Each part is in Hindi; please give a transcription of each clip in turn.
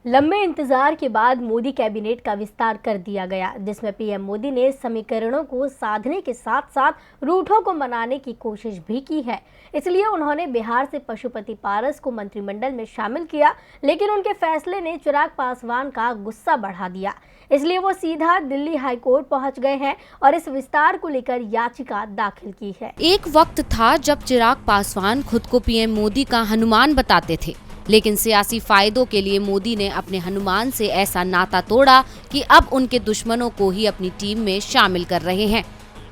लंबे इंतजार के बाद मोदी कैबिनेट का विस्तार कर दिया गया, जिसमें पीएम मोदी ने समीकरणों को साधने के साथ साथ रूठों को मनाने की कोशिश भी की है। इसलिए उन्होंने बिहार से पशुपति पारस को मंत्रिमंडल में शामिल किया, लेकिन उनके फैसले ने चिराग पासवान का गुस्सा बढ़ा दिया। इसलिए वो सीधा दिल्ली हाईकोर्ट पहुंच गए हैं और इस विस्तार को लेकर याचिका दाखिल की है। एक वक्त था जब चिराग पासवान खुद को पीएम मोदी का हनुमान बताते थे, लेकिन सियासी फायदों के लिए मोदी ने अपने हनुमान से ऐसा नाता तोड़ा कि अब उनके दुश्मनों को ही अपनी टीम में शामिल कर रहे हैं।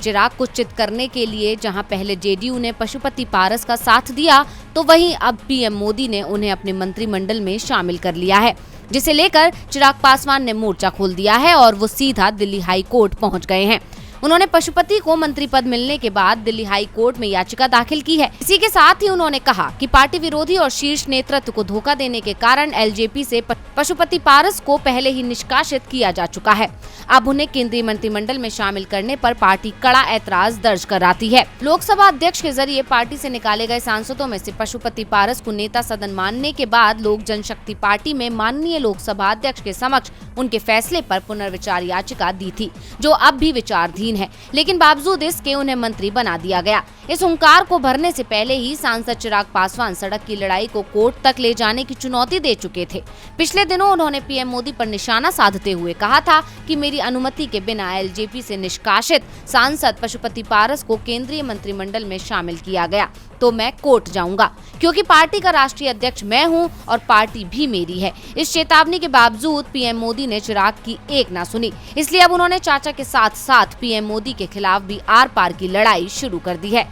चिराग को चित करने के लिए जहां पहले जेडीयू ने पशुपति पारस का साथ दिया, तो वहीं अब पीएम मोदी ने उन्हें अपने मंत्रिमंडल में शामिल कर लिया है, जिसे लेकर चिराग पासवान ने मोर्चा खोल दिया है और वो सीधा दिल्ली हाई कोर्ट पहुंच गए हैं। उन्होंने पशुपति को मंत्री पद मिलने के बाद दिल्ली हाई कोर्ट में याचिका दाखिल की है। इसी के साथ ही उन्होंने कहा कि पार्टी विरोधी और शीर्ष नेतृत्व को धोखा देने के कारण एलजेपी से पशुपति पारस को पहले ही निष्कासित किया जा चुका है। अब उन्हें केंद्रीय मंत्रिमंडल में शामिल करने पर पार्टी कड़ा ऐतराज दर्ज कराती है। लोकसभा अध्यक्ष के जरिए पार्टी से निकाले गए सांसदों में से पशुपति पारस को नेता सदन मानने के बाद लोक जनशक्ति पार्टी में माननीय लोकसभा अध्यक्ष के समक्ष उनके फैसले पर पुनर्विचार याचिका दी थी, जो अब भी विचाराधीन है, लेकिन बावजूद इसके उन्हें मंत्री बना दिया गया। इस हुंकार को भरने से पहले ही सांसद चिराग पासवान सड़क की लड़ाई को कोर्ट तक ले जाने की चुनौती दे चुके थे। पिछले दिनों उन्होंने पीएम मोदी पर निशाना साधते हुए कहा था कि मेरी अनुमति के बिना एलजेपी से निष्कासित सांसद पशुपति पारस को केंद्रीय मंत्रिमंडल में शामिल किया गया तो मैं कोर्ट जाऊंगा, क्योंकि पार्टी का राष्ट्रीय अध्यक्ष मैं हूं और पार्टी भी मेरी है। इस चेतावनी के बावजूद पीएम मोदी ने चिराग की एक ना सुनी, इसलिए अब उन्होंने चाचा के साथ साथ पीएम मोदी के खिलाफ भी आर पार की लड़ाई शुरू कर दी है।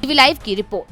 टीवी लाइव की रिपोर्ट।